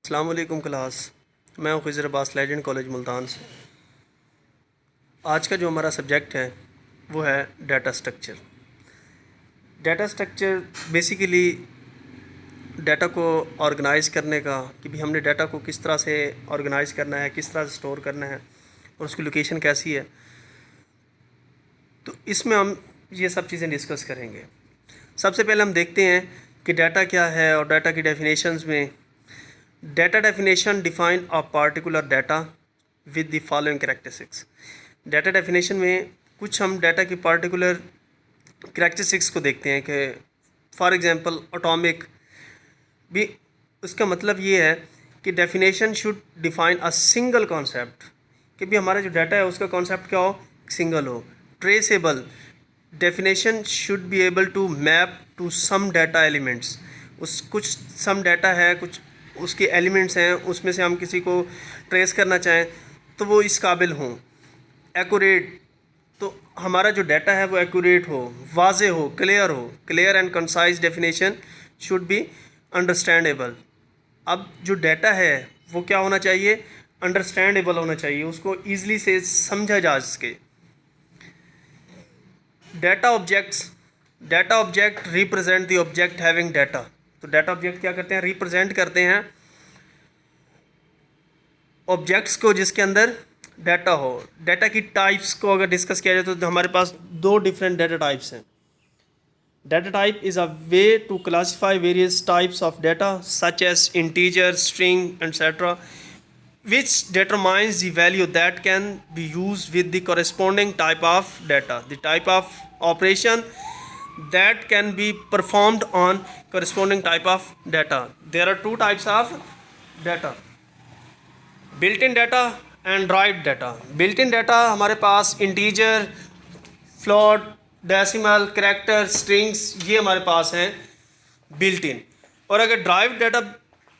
अस्सलाम वालेकुम क्लास। मैं हूँ खिज़र अब्बास लेजेंड कॉलेज मुल्तान से। आज का जो हमारा सब्जेक्ट है वो है data structure. Data structure basically data को ऑर्गेनाइज़ करने का कि भी हमने डाटा को किस तरह से ऑर्गेनाइज़ करना है, किस तरह से स्टोर करना है और उसकी लोकेशन कैसी है। तो इसमें हम ये सब चीज़ें डिस्कस करेंगे। सबसे पहले हम देखते हैं कि डाटा क्या है और डाटा की डेफिनेशंस में data definition define a particular data with the following characteristics. Data definition में कुछ हम डाटा की पार्टिकुलर कैरेक्टरिस्टिक्स को देखते हैं कि फॉर एग्जांपल एटॉमिक भी। उसका मतलब ये है कि definition should define a single concept, कि भी हमारा जो डाटा है उसका कॉन्सेप्ट क्या हो, सिंगल हो। Traceable definition should be able to map to some data elements. उस कुछ सम डाटा है, कुछ उसके एलिमेंट्स हैं, उसमें से हम किसी को ट्रेस करना चाहें तो वो इस काबिल हों। एक्यूरेट, तो हमारा जो डाटा है वो एक्यूरेट हो, वाजे हो, क्लियर हो। Clear and concise definition should B understandable. अब जो डाटा है वो क्या होना चाहिए, अंडरस्टैंडेबल होना चाहिए, उसको ईज़िली से समझा जा सके। Data objects, data object represent the object having data. तो डाटा ऑब्जेक्ट क्या करते हैं, रिप्रेजेंट करते हैं ऑब्जेक्ट्स को जिसके अंदर डाटा हो। डाटा की टाइप्स को अगर डिस्कस किया जाए तो हमारे पास दो डिफरेंट डाटा टाइप्स हैं। Data type is a way to classify various types of data such as integer, string etcetera, which determines the value that can be used with the corresponding type of data. The type of operation that can be performed on corresponding type of data. There are two types of data: built-in data and derived data. built-in data हमारे पास integer, float, decimal, character, strings ये हमारे पास हैं built in. और अगर drive data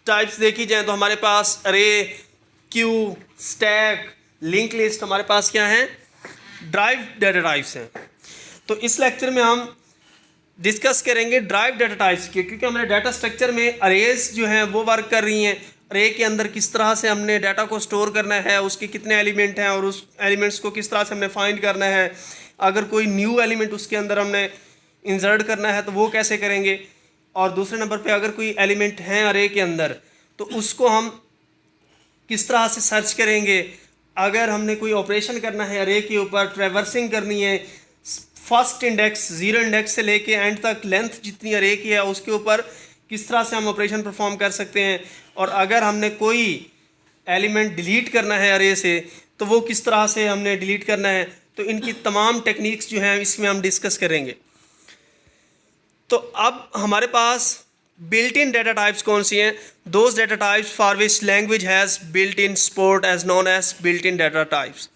types देखी जाए तो हमारे पास अरे, क्यू, स्टैक, लिंक लिस्ट हमारे पास क्या हैं, ड्राइव डाटा टाइप्स हैं। तो इस लेक्चर में हम डिस्कस करेंगे ड्राइव डाटा टाइप्स के, क्योंकि हमारे डाटा स्ट्रक्चर में अरेज जो हैं वो वर्क कर रही हैं। अरे के अंदर किस तरह से हमने डाटा को स्टोर करना है, उसके कितने एलिमेंट हैं और उस एलिमेंट्स को किस तरह से हमने फाइंड करना है। अगर कोई न्यू एलिमेंट उसके अंदर हमने इंसर्ट करना है तो वो कैसे करेंगे। और दूसरे नंबर पे अगर कोई एलिमेंट है अरे के अंदर तो उसको हम किस तरह से सर्च करेंगे। अगर हमने कोई ऑपरेशन करना है अरे के ऊपर, ट्रैवर्सिंग करनी है फर्स्ट इंडेक्स, जीरो इंडेक्स से लेके एंड तक लेंथ जितनी अरे की है उसके ऊपर किस तरह से हम ऑपरेशन परफॉर्म कर सकते हैं। और अगर हमने कोई एलिमेंट डिलीट करना है अरे से तो वो किस तरह से हमने डिलीट करना है। तो इनकी तमाम टेक्निक्स जो हैं इसमें हम डिस्कस करेंगे। तो अब हमारे पास बिल्ट इन डाटा टाइप्स कौन सी हैं, those data types for which language has built in support as known as built in data types,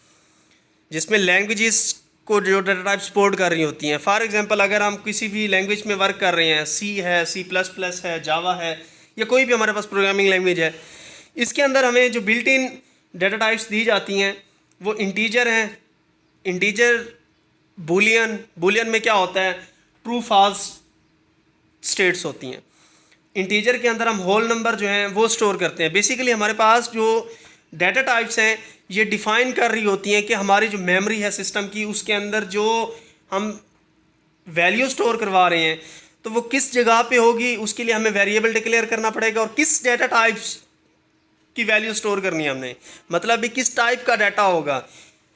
जिसमें लैंग्वेजेस को जो डाटा टाइप सपोर्ट कर रही होती हैं। फॉर एग्जांपल अगर हम किसी भी लैंग्वेज में वर्क कर रहे हैं, सी है, सी प्लस प्लस है, जावा है, या कोई भी हमारे पास प्रोग्रामिंग लैंग्वेज है, इसके अंदर हमें जो बिल्ट इन डाटा टाइप्स दी जाती हैं वो इंटीजर हैं। इंटीजर, बूलियन, बूलियन में क्या होता है, ट्रू फॉल्स स्टेट्स होती हैं। इंटीजर के अंदर हम होल नंबर जो हैं वो स्टोर करते हैं। बेसिकली हमारे पास जो डाटा टाइप्स हैं ये डिफ़ाइन कर रही होती हैं कि हमारी जो मेमोरी है सिस्टम की उसके अंदर जो हम वैल्यू स्टोर करवा रहे हैं तो वो किस जगह पे होगी, उसके लिए हमें वेरिएबल डिक्लेयर करना पड़ेगा और किस डाटा टाइप्स की वैल्यू स्टोर करनी है हमने, मतलब भी किस टाइप का डाटा होगा।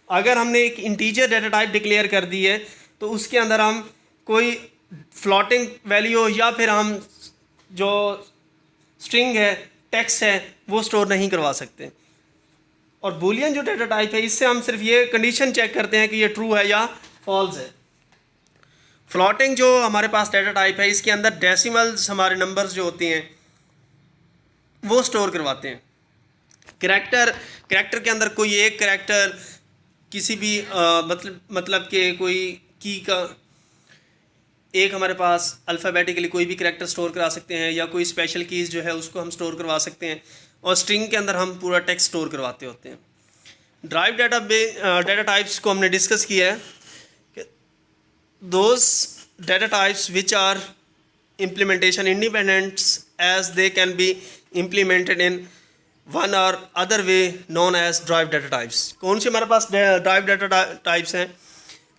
अगर हमने एक इंटीजर डाटा टाइप डिक्लेयर कर दी है तो उसके अंदर हम कोई फ्लोटिंग वैल्यू या फिर हम जो स्ट्रिंग है, टेक्स्ट है, वो स्टोर नहीं करवा सकते। और बूलियन जो डाटा टाइप है इससे हम सिर्फ ये कंडीशन चेक करते हैं कि ये ट्रू है या फॉल्स है। फ्लोटिंग जो हमारे पास डाटा टाइप है इसके अंदर डेसिमल्स हमारे नंबर्स जो होती हैं वो स्टोर करवाते हैं। करैक्टर, करैक्टर के अंदर कोई एक करैक्टर किसी भी मतलब कि कोई की का एक हमारे पास अल्फ़ाबेटिकली कोई भी करैक्टर स्टोर करा सकते हैं या कोई स्पेशल कीज़ जो है उसको हम स्टोर करवा सकते हैं। और स्ट्रिंग के अंदर हम पूरा टेक्स्ट स्टोर करवाते होते हैं। ड्राइव डाटा टाइप्स को हमने डिस्कस किया है कि those data types which are implementation independent as they can be implemented in one or other way known as derived data types. कौन से हमारे पास ड्राइव डाटा टाइप्स हैं?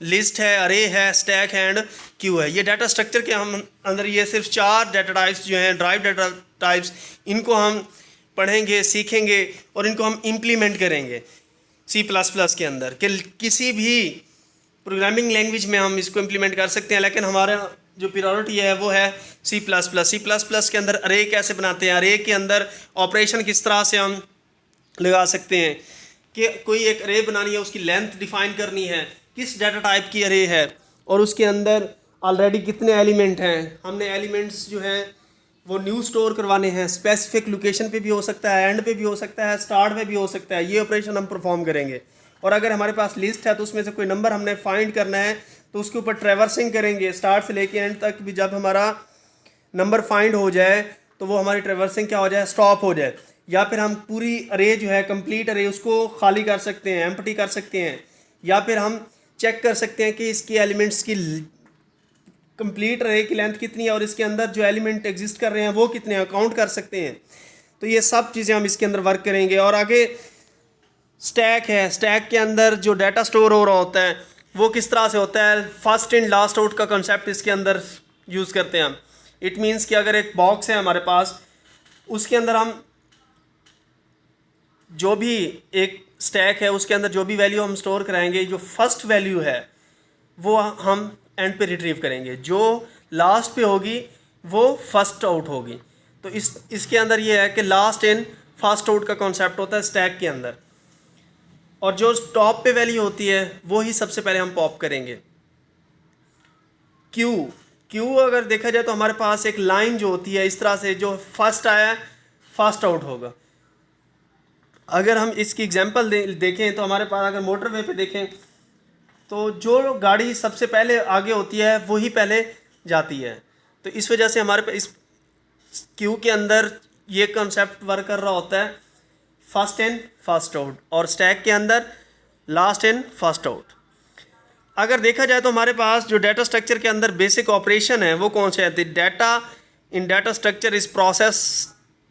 लिस्ट है, अरे है, स्टैक है एंड क्यू है। ये डाटा स्ट्रक्चर के हम अंदर ये सिर्फ 4 डाटा टाइप्स जो हैं ड्राइव डाटा टाइप्स, इनको हम पढ़ेंगे, सीखेंगे और इनको हम इम्प्लीमेंट करेंगे C++ के अंदर। कि किसी भी प्रोग्रामिंग लैंग्वेज में हम इसको इम्प्लीमेंट कर सकते हैं, लेकिन हमारा जो प्रायोरिटी है वो है C++। के अंदर अरे कैसे बनाते हैं, अरे के अंदर ऑपरेशन किस तरह से हम लगा सकते हैं, कि कोई एक अरे बनानी है, उसकी लेंथ डिफाइन करनी है, किस डाटा टाइप की अरे है और उसके अंदर ऑलरेडी कितने एलिमेंट हैं। हमने एलिमेंट्स जो हैं वो न्यू स्टोर करवाने हैं, स्पेसिफिक लोकेशन पे भी हो सकता है, एंड पे भी हो सकता है, स्टार्ट पे भी हो सकता है। ये ऑपरेशन हम परफॉर्म करेंगे। और अगर हमारे पास लिस्ट है तो उसमें से कोई नंबर हमने फाइंड करना है तो उसके ऊपर ट्रैवर्सिंग करेंगे स्टार्ट से लेके एंड तक भी। जब हमारा नंबर फाइंड हो जाए तो वो हमारी ट्रैवर्सिंग क्या हो जाए, स्टॉप हो जाए। या फिर हम पूरी अरे जो है कंप्लीट अरे उसको खाली कर सकते हैं, एम्प्टी कर सकते हैं। या फिर हम चेक कर सकते हैं कि इसकी एलिमेंट्स की कंप्लीट अरे की लेंथ कितनी है और इसके अंदर जो एलिमेंट एग्जिस्ट कर रहे हैं वो कितने हैं, काउंट कर सकते हैं। तो ये सब चीज़ें हम इसके अंदर वर्क करेंगे। और आगे स्टैक है, स्टैक के अंदर जो डाटा स्टोर हो रहा होता है वो किस तरह से होता है। फर्स्ट इन लास्ट आउट का कंसेप्ट इसके अंदर यूज़ करते हैं हम। इट मीन्स कि अगर एक बॉक्स है हमारे पास, उसके अंदर हम जो भी एक स्टैक है उसके अंदर जो भी वैल्यू हम स्टोर कराएंगे, जो फर्स्ट वैल्यू है वो हम एंड पे रिट्रीव करेंगे, जो लास्ट पे होगी वो फर्स्ट आउट होगी। तो इसके अंदर ये है कि लास्ट इन फर्स्ट आउट का कॉन्सेप्ट होता है स्टैक के अंदर। और जो टॉप पे वैल्यू होती है वो ही सबसे पहले हम पॉप करेंगे। क्यू अगर देखा जाए तो हमारे पास एक लाइन जो होती है इस तरह से, जो फर्स्ट आया फर्स्ट आउट होगा। अगर हम इसकी एग्जांपल देखें तो हमारे पास अगर मोटरवे पे देखें तो जो गाड़ी सबसे पहले आगे होती है वही पहले जाती है। तो इस वजह से हमारे पास इस क्यू के अंदर ये कॉन्सेप्ट वर्क कर रहा होता है, फर्स्ट इन फर्स्ट आउट, और स्टैक के अंदर लास्ट इन फर्स्ट आउट। अगर देखा जाए तो हमारे पास जो डाटा स्ट्रक्चर के अंदर बेसिक ऑपरेशन है वो कौन से हैं? The data in data structure is process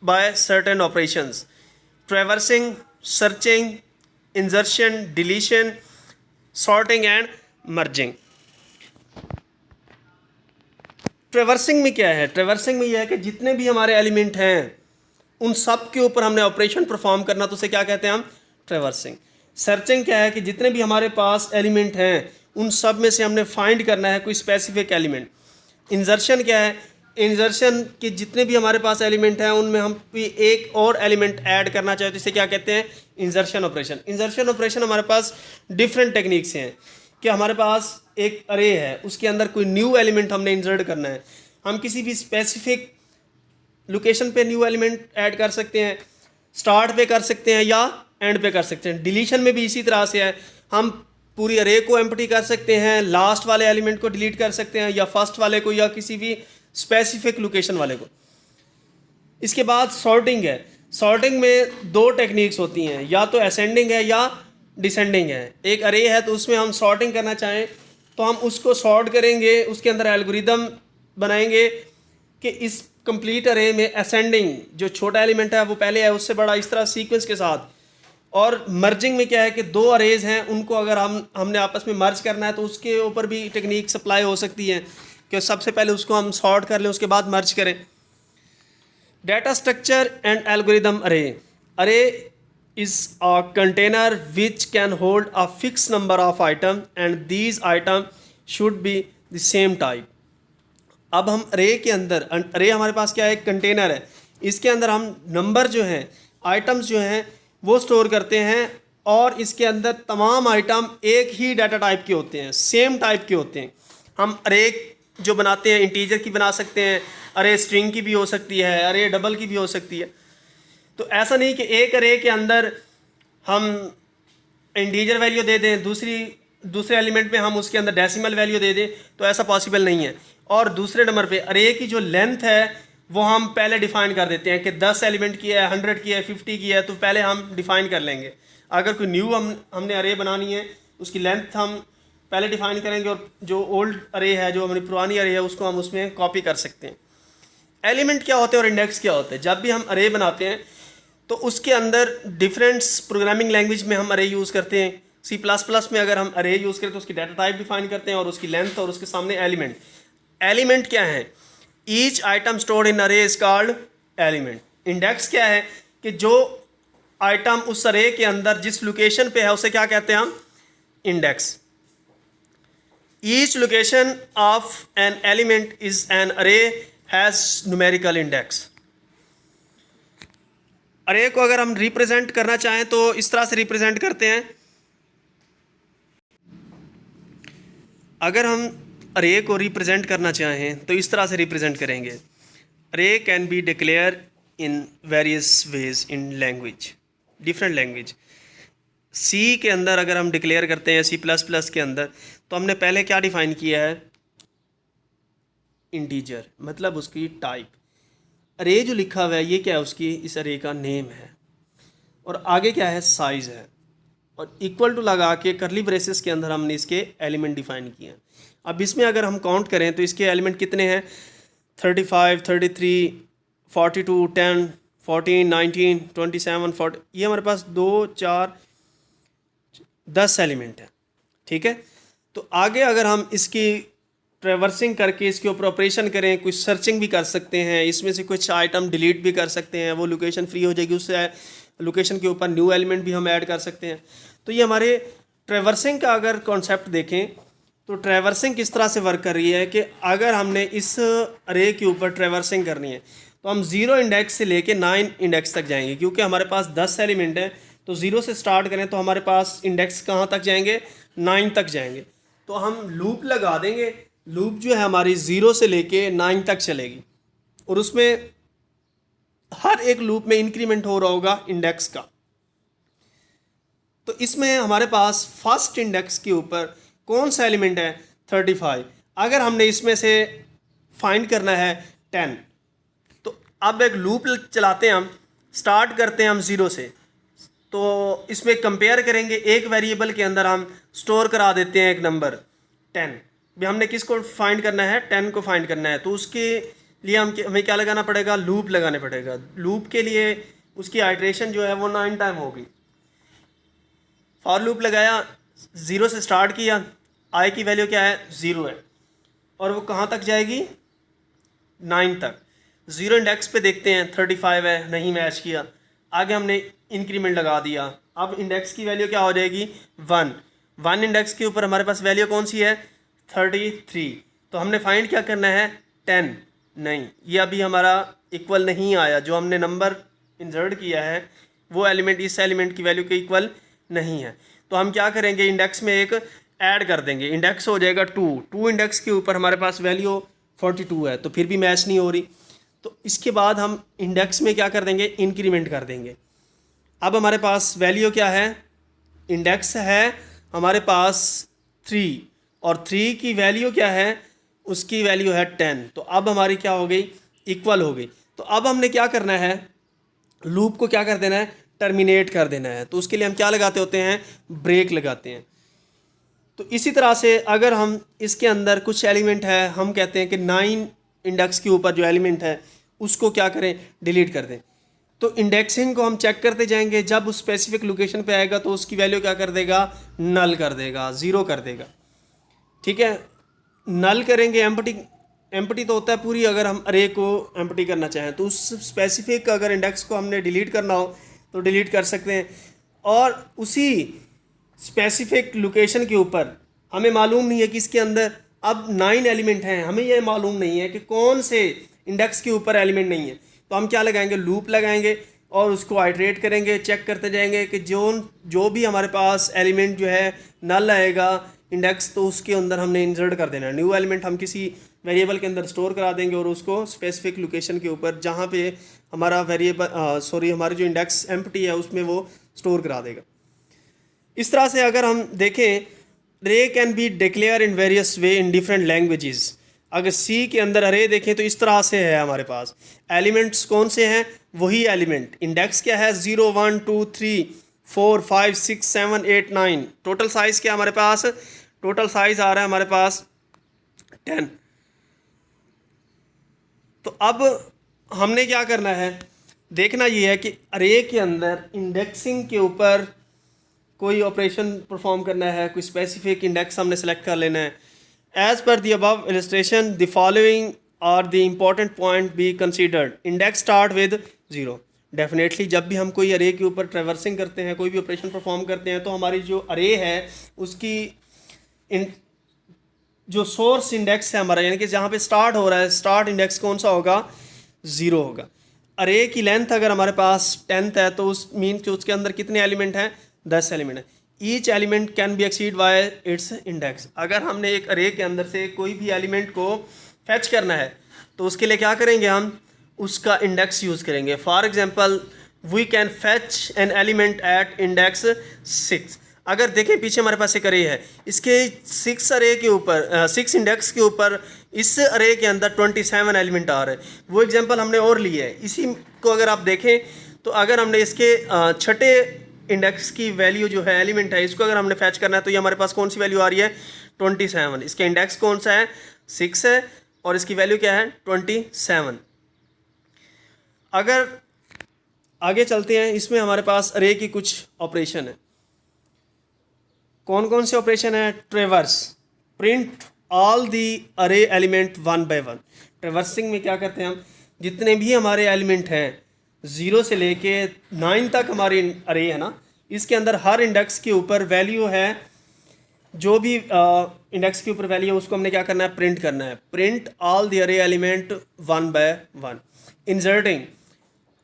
by certain operations: traversing, searching, insertion, deletion, sorting and merging. Traversing में क्या है? ट्रैवर्सिंग में यह है कि जितने भी हमारे एलिमेंट हैं उन सब के ऊपर हमने ऑपरेशन परफॉर्म करना, तो उसे क्या कहते हैं हम? ट्रैवर्सिंग। सर्चिंग क्या है कि जितने भी हमारे पास एलिमेंट हैं उन सब में से हमने फाइंड करना है कोई स्पेसिफिक एलिमेंट। इंसर्शन क्या है? इंसर्शन के जितने भी हमारे पास एलिमेंट हैं उनमें हम कोई एक और एलिमेंट ऐड करना चाहे तो इसे क्या कहते हैं? Insertion operation. इंसर्शन ऑपरेशन हमारे पास डिफरेंट टेक्निक से हैं कि हमारे पास एक अरे है, उसके अंदर कोई न्यू एलिमेंट हमने इंसर्ट करना है। हम किसी भी स्पेसिफिक लोकेशन पे न्यू एलिमेंट ऐड कर सकते हैं, स्टार्ट पे कर सकते हैं या एंड पे कर सकते हैं। डिलीशन में भी इसी तरह से है, हम पूरी अरे को एम्प्टी कर सकते हैं, लास्ट वाले एलिमेंट को डिलीट कर सकते हैं या फर्स्ट वाले को या किसी भी स्पेसिफिक लोकेशन वाले को। इसके बाद सॉर्टिंग है। सॉर्टिंग में 2 टेक्निक्स होती हैं, या तो असेंडिंग है या डिसेंडिंग है। एक अरे है तो उसमें हम सॉर्टिंग करना चाहें तो हम उसको सॉर्ट करेंगे, उसके अंदर एल्गोरिदम बनाएंगे कि इस कंप्लीट अरे में असेंडिंग जो छोटा एलिमेंट है वो पहले है उससे बड़ा, इस तरह सीक्वेंस के साथ। और मर्जिंग में क्या है कि 2 अरेज हैं, उनको अगर हमने आपस में मर्ज करना है तो उसके ऊपर भी टेक्निक सप्लाई हो सकती है कि सबसे पहले उसको हम सॉर्ट कर लें उसके बाद मर्ज करें। डाटा स्ट्रक्चर एंड एल्गोरिदम अरे। अरे is a container which can hold a fixed number of items and these items should be the same type। अब हम अरे के अंदर, अरे हमारे पास क्या है? एक कंटेनर है, इसके अंदर हम नंबर जो हैं, आइटम्स जो हैं वो स्टोर करते हैं और इसके अंदर तमाम आइटम एक ही डाटा टाइप के होते हैं, सेम टाइप के होते हैं। हम अरे जो बनाते हैं इंटीजर की बना सकते हैं, अरे स्ट्रिंग की भी हो सकती है, अरे डबल की भी हो सकती है। तो ऐसा नहीं कि एक अरे के अंदर हम इंटीजर वैल्यू दे दें, दूसरे एलिमेंट में हम उसके अंदर डेसिमल वैल्यू दे दें, तो ऐसा पॉसिबल नहीं है। और दूसरे नंबर पे अरे की जो लेंथ है वो हम पहले डिफ़ाइन कर देते हैं कि 10 एलिमेंट की है, 100 की है, 50 की है, तो पहले हम डिफ़ाइन कर लेंगे। अगर कोई न्यू हमने अरे बनानी है उसकी लेंथ हम पहले डिफ़ाइन करेंगे और जो ओल्ड अरे है, जो हमारी पुरानी अरे है, उसको हम उसमें कॉपी कर सकते हैं। एलिमेंट क्या होते हैं और इंडेक्स क्या होते हैं? जब भी हम अरे बनाते हैं तो उसके अंदर डिफरेंट प्रोग्रामिंग लैंग्वेज में हम अरे यूज़ करते हैं। C++ में अगर हम अरे यूज़ करें तो उसकी डाटा टाइप डिफाइन करते हैं और उसकी लेंथ और उसके सामने एलिमेंट। एलिमेंट क्या है? ईच आइटम स्टोर्ड इन अरे इज कॉल्ड एलिमेंट। इंडेक्स क्या है? कि जो आइटम उस अरे के अंदर जिस लोकेशन पे है उसे क्या कहते हैं हम? Index. Each location of an element is an अरे हैज न्यूमेरिकल इंडेक्स। अरे को अगर हम रिप्रेजेंट करना चाहें तो इस तरह से रिप्रेजेंट करते हैं। अगर हम अरे को रिप्रेजेंट करना चाहें तो इस तरह से रिप्रेजेंट करेंगे। Array can be declared in various ways in language, different language. C के अंदर अगर हम डिक्लेयर करते हैं C++ के अंदर, तो हमने पहले क्या डिफाइन किया है? इंटीजर, मतलब उसकी टाइप। अरे जो लिखा हुआ है ये क्या है? उसकी इस अरे का नेम है। और आगे क्या है? साइज़ है। और इक्वल टू लगा के करली ब्रेसेस के अंदर हमने इसके एलिमेंट डिफाइन किए हैं। अब इसमें अगर हम काउंट करें तो इसके एलिमेंट कितने हैं? 35, 33, 42, 10, 14, 19, 27, 40। ये हमारे पास 2, 4, 10 एलिमेंट है। ठीक है। तो आगे अगर हम इसकी ट्रेवर्सिंग करके इसके ऊपर ऑपरेशन करें, कुछ सर्चिंग भी कर सकते हैं, इसमें से कुछ आइटम डिलीट भी कर सकते हैं, वो लोकेशन फ्री हो जाएगी, उससे लोकेशन के ऊपर न्यू एलिमेंट भी हम ऐड कर सकते हैं। तो ये हमारे ट्रेवर्सिंग का अगर कॉन्सेप्ट देखें तो ट्रेवर्सिंग किस तरह से वर्क कर रही है कि अगर हमने इस अरे के ऊपर ट्रेवर्सिंग करनी है तो हम 0 इंडेक्स से लेके 9 इंडेक्स तक जाएंगे, क्योंकि हमारे पास 10 एलिमेंट हैं। तो 0 से स्टार्ट करें तो हमारे पास इंडेक्स कहाँ तक जाएंगे? 9 तक जाएंगे। तो हम लूप लगा देंगे। लूप जो है हमारी 0 से लेके 9 तक चलेगी और उसमें हर एक लूप में इंक्रीमेंट हो रहा होगा इंडेक्स का। तो इसमें हमारे पास फर्स्ट इंडेक्स के ऊपर कौन सा एलिमेंट है? 35। अगर हमने इसमें से फाइंड करना है 10, तो अब एक लूप चलाते हैं हम, स्टार्ट करते हैं हम 0 से। तो इसमें कंपेयर करेंगे, एक वेरिएबल के अंदर हम स्टोर करा देते हैं एक नंबर 10। भी हमने किसको फाइंड करना है? 10 को फाइंड करना है। तो उसके लिए हमें क्या लगाना पड़ेगा? लूप लगाने पड़ेगा। लूप के लिए उसकी आइट्रेशन जो है वो 9 टाइम होगी। फॉर लूप लगाया, 0 से स्टार्ट किया, आई की वैल्यू क्या है? 0 है। और वो कहाँ तक जाएगी? 9 तक। 0 इंडेक्स पे देखते हैं 35 है, नहीं मैच किया। आगे हमने इंक्रीमेंट लगा दिया। अब इंडेक्स की वैल्यू क्या हो जाएगी? 1 इंडेक्स के ऊपर हमारे पास वैल्यू कौन सी है? 33। तो हमने फाइंड क्या करना है? 10। नहीं, ये अभी हमारा इक्वल नहीं आया। जो हमने नंबर इंसर्ट किया है वो एलिमेंट इस एलिमेंट की वैल्यू के इक्वल नहीं है। तो हम क्या करेंगे? इंडेक्स में एक ऐड कर देंगे, इंडेक्स हो जाएगा 2 इंडेक्स के ऊपर हमारे पास वैल्यू 42 है, तो फिर भी मैच नहीं हो रही। तो इसके बाद हम इंडेक्स में क्या कर देंगे? इंक्रीमेंट कर देंगे। अब हमारे पास वैल्यू क्या है? इंडेक्स है हमारे पास 3 और 3 की वैल्यू क्या है? उसकी वैल्यू है 10। तो अब हमारी क्या हो गई? इक्वल हो गई। तो अब हमने क्या करना है? लूप को क्या कर देना है? टर्मिनेट कर देना है। तो उसके लिए हम क्या लगाते होते हैं? ब्रेक लगाते हैं। तो इसी तरह से अगर हम इसके अंदर कुछ एलिमेंट है, हम कहते हैं कि 9 इंडेक्स के ऊपर जो एलिमेंट है उसको क्या करें? डिलीट कर दें। तो इंडेक्सिंग को हम चेक करते जाएंगे, जब उस स्पेसिफिक लोकेशन पे आएगा तो उसकी वैल्यू क्या कर देगा? नल कर देगा, 0 कर देगा। ठीक है। नल करेंगे, एम्प्टी तो होता है पूरी। अगर हम अरे को एम्प्टी करना चाहें तो उस स्पेसिफिक अगर इंडेक्स को हमने डिलीट करना हो तो डिलीट कर सकते हैं। और उसी स्पेसिफिक लोकेशन के ऊपर हमें मालूम नहीं है कि इसके अंदर अब 9 एलिमेंट हैं, हमें यह मालूम नहीं है कि कौन से इंडेक्स के ऊपर एलिमेंट नहीं है। तो हम क्या लगाएंगे? लूप लगाएंगे और उसको आइट्रेट करेंगे, चेक करते जाएंगे कि जो भी हमारे पास एलिमेंट जो है नल आएगा इंडेक्स, तो उसके अंदर हमने इंसर्ट कर देना है। न्यू एलिमेंट हम किसी वेरिएबल के अंदर स्टोर करा देंगे और उसको स्पेसिफिक लोकेशन के ऊपर जहाँ पे हमारा हमारी जो इंडेक्स एम्प्टी है उसमें वो स्टोर करा देगा। इस तरह से अगर हम देखें, रे can be declared in various way in different languages. अगर सी के अंदर अरे देखें तो इस तरह से है हमारे पास। एलिमेंट्स कौन से हैं? वही एलिमेंट। इंडेक्स क्या है? 0, 1, 2, 3, 4, 5, 6, 7, 8, 9। टोटल साइज़ क्या हमारे पास? टोटल साइज़ आ रहा है हमारे पास 10। तो अब हमने क्या करना है? देखना ये है कि अरे के अंदर इंडेक्सिंग के ऊपर कोई ऑपरेशन परफॉर्म करना है, कोई स्पेसिफिक इंडेक्स हमने सेलेक्ट कर लेना है. As per the above illustration the following are the important point be considered. Index start with 0. Definitely जब भी हम कोई अरे के ऊपर ट्रेवर्सिंग करते हैं, कोई भी ऑपरेशन परफॉर्म करते हैं, तो हमारी जो अरे है उसकी जो सोर्स इंडेक्स है हमारा, यानी कि जहाँ पे स्टार्ट हो रहा है, स्टार्ट इंडेक्स कौन सा होगा? 0 होगा. अरे की लेंथ अगर हमारे पास 10th है तो उस मीन कि उसके अंदर कितने एलिमेंट हैं? 10 एलिमेंट है. Each element can be exceed bye it's index. अगर हमने एक अरे के अंदर से कोई भी एलिमेंट को फैच करना है तो उसके लिए क्या करेंगे? हम उसका इंडेक्स यूज़ करेंगे. For example we can fetch an element at index 6. अगर देखें पीछे हमारे पास एक अरे है, इसके 6 अरे के ऊपर 6 इंडेक्स के ऊपर इस अरे के अंदर 27 एलिमेंट आ रहे हैं. वो एग्जांपल हमने और लिए है. इसी को अगर आप देखें तो अगर हमने इसके छठे इंडेक्स की वैल्यू जो है एलिमेंट है, इसको अगर हमने फैच करना है तो ये हमारे पास कौन सी वैल्यू आ रही है? 27. इसका इंडेक्स कौन सा है? 6 है और इसकी वैल्यू क्या है? 27. अगर आगे चलते हैं, इसमें हमारे पास अरे की कुछ ऑपरेशन है. कौन कौन से ऑपरेशन है? ट्रेवर्स. प्रिंट ऑल दी अरे एलिमेंट 1 by 1. ट्रेवर्सिंग में क्या करते हैं हम? जितने भी हमारे एलिमेंट हैं 0 से लेके 9 तक हमारी अरे है ना, इसके अंदर हर इंडेक्स के ऊपर वैल्यू है. जो भी इंडेक्स के ऊपर वैल्यू है उसको हमने क्या करना है? प्रिंट करना है. Print all the array element 1 by 1. Inserting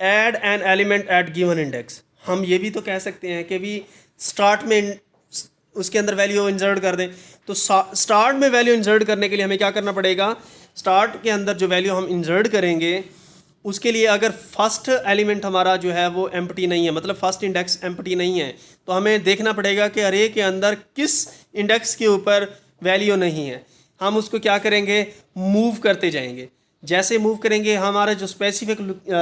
add an element at given index. हम ये भी तो कह सकते हैं कि भी स्टार्ट में उसके अंदर वैल्यू इंसर्ट कर दें. तो स्टार्ट में वैल्यू इंसर्ट करने के लिए हमें क्या करना पड़ेगा? स्टार्ट के अंदर जो वैल्यू हम इंसर्ट करेंगे उसके लिए अगर फर्स्ट एलिमेंट हमारा जो है वो एम्प्टी नहीं है, मतलब फर्स्ट इंडेक्स एम्प्टी नहीं है, तो हमें देखना पड़ेगा कि अरे के अंदर किस इंडेक्स के ऊपर वैल्यू नहीं है. हम उसको क्या करेंगे? मूव करते जाएंगे. जैसे मूव करेंगे हमारा जो स्पेसिफिक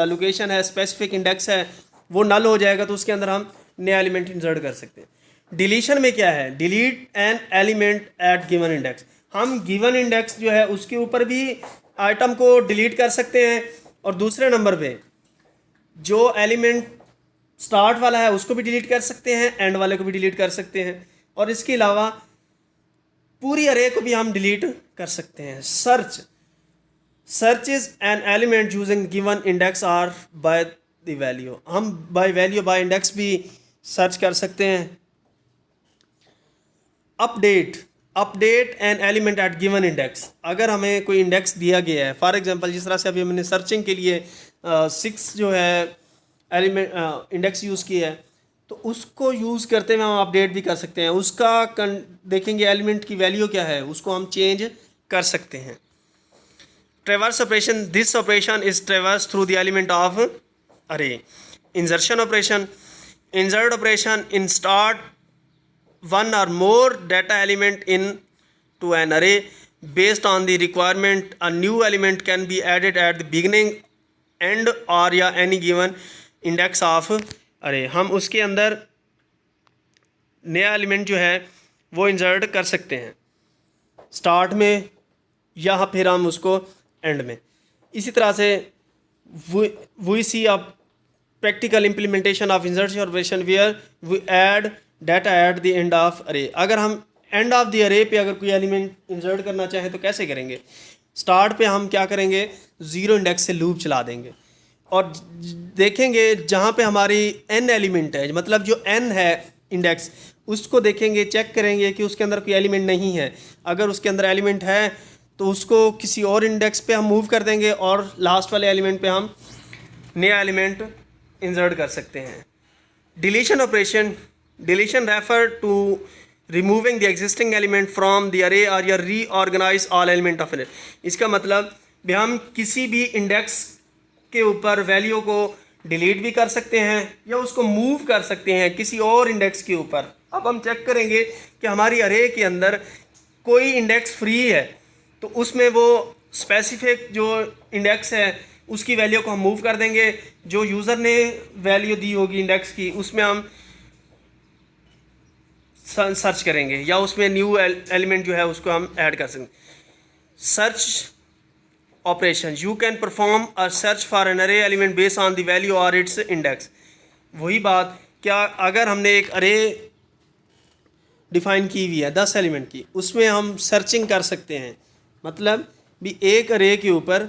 लोकेशन है, स्पेसिफिक इंडेक्स है, वो नल हो जाएगा, तो उसके अंदर हम नया एलिमेंट इंसर्ट कर सकते हैं. डिलीशन में क्या है? Delete an element at given index. हम गिवन इंडेक्स जो है उसके ऊपर भी आइटम को डिलीट कर सकते हैं और दूसरे नंबर पे जो एलिमेंट स्टार्ट वाला है उसको भी डिलीट कर सकते हैं, एंड वाले को भी डिलीट कर सकते हैं, और इसके अलावा पूरी अरे को भी हम डिलीट कर सकते हैं. Search is an element using given index or by the value. हम बाय वैल्यू बाय इंडेक्स भी सर्च कर सकते हैं. Update an element at given index. अगर हमें कोई इंडेक्स दिया गया है, फॉर एग्जांपल जिस तरह से अभी हमने सर्चिंग के लिए 6 जो है एलिमेंट इंडेक्स यूज़ किया है, तो उसको यूज़ करते हुए हम अपडेट भी कर सकते हैं. उसका देखेंगे एलिमेंट की वैल्यू क्या है, उसको हम चेंज कर सकते हैं. Traverse operation. This operation is traverse through the element of array. Insertion operation. Insert operation in start one or more data element in to an array. Based on the requirement, a new element can be added at the beginning, end or या any given index of array. हम उसके अंदर नया element जो है वो insert कर सकते हैं स्टार्ट में या फिर हम उसको एंड में. इसी तरह से we see a practical implementation of insertion operation where we add data at the end of अरे. अगर हम एंड ऑफ द अरे पे अगर कोई एलिमेंट इंसर्ट करना चाहें तो कैसे करेंगे? स्टार्ट पे हम क्या करेंगे? 0 इंडेक्स से लूप चला देंगे और देखेंगे जहाँ पे हमारी n एलिमेंट है, मतलब जो n है इंडेक्स, उसको देखेंगे, चेक करेंगे कि उसके अंदर कोई एलिमेंट नहीं है. अगर उसके अंदर एलिमेंट है तो उसको किसी और इंडेक्स पे हम मूव कर देंगे और लास्ट वाले एलिमेंट पे हम नया एलिमेंट इंसर्ट कर सकते हैं. Deletion operation. Deletion refer to removing the existing element from the array or या reorganize all element of array. इसका मतलब भी हम किसी भी इंडेक्स के ऊपर वैल्यू को डिलीट भी कर सकते हैं या उसको मूव कर सकते हैं किसी और इंडेक्स के ऊपर. अब हम चेक करेंगे कि हमारी अरे के अंदर कोई इंडेक्स फ्री है तो उसमें वो स्पेसिफिक जो इंडेक्स है उसकी वैल्यू को हम मूव कर देंगे. जो यूज़र ने वैल्यू दी होगी इंडेक्स की उसमें हम सर्च करेंगे या उसमें न्यू एलिमेंट जो है उसको हम ऐड कर सकते हैं. Search operation you can perform a search for an array element based on the value or its index. वही बात, क्या अगर हमने एक अरे डिफाइन की हुई है 10 एलिमेंट की, उसमें हम सर्चिंग कर सकते हैं। मतलब भी एक अरे के ऊपर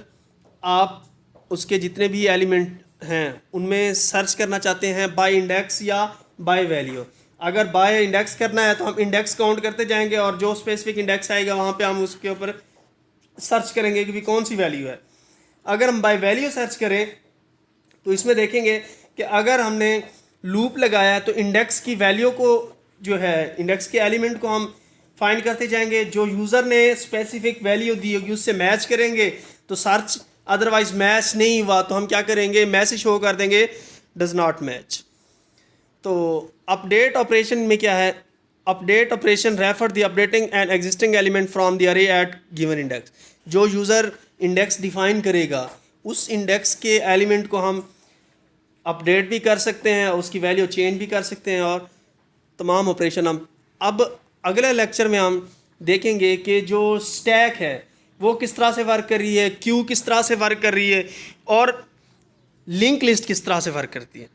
आप उसके जितने भी एलिमेंट हैं उनमें सर्च करना चाहते हैं बाय इंडेक्स या बाय वैल्यू। अगर बाय इंडेक्स करना है तो हम इंडेक्स काउंट करते जाएंगे और जो स्पेसिफिक इंडेक्स आएगा वहाँ पे हम उसके ऊपर सर्च करेंगे कि भी कौन सी वैल्यू है। अगर हम बाय वैल्यू सर्च करें तो इसमें देखेंगे कि अगर हमने लूप लगाया तो इंडेक्स की वैल्यू को जो है इंडेक्स के एलिमेंट को हम फाइंड करते जाएंगे, जो यूज़र ने स्पेसिफिक वैल्यू दी होगी उससे मैच करेंगे तो सर्च, अदरवाइज मैच नहीं हुआ तो हम क्या करेंगे, मैसेज शो कर देंगे डज नॉट मैच। तो अपडेट ऑपरेशन में क्या है, update operation refer the updating an existing element from the अरे एट गिवन इंडेक्स। जो यूज़र इंडेक्स डिफाइन करेगा उस इंडेक्स के एलिमेंट को हम अपडेट भी कर सकते हैं, उसकी वैल्यू चेंज भी कर सकते हैं और तमाम ऑपरेशन हम अब अगले लेक्चर में हम देखेंगे कि जो स्टैक है वो किस तरह से वर्क कर रही है, क्यू किस तरह से वर्क कर रही है और लिंक लिस्ट किस तरह से वर्क करती है।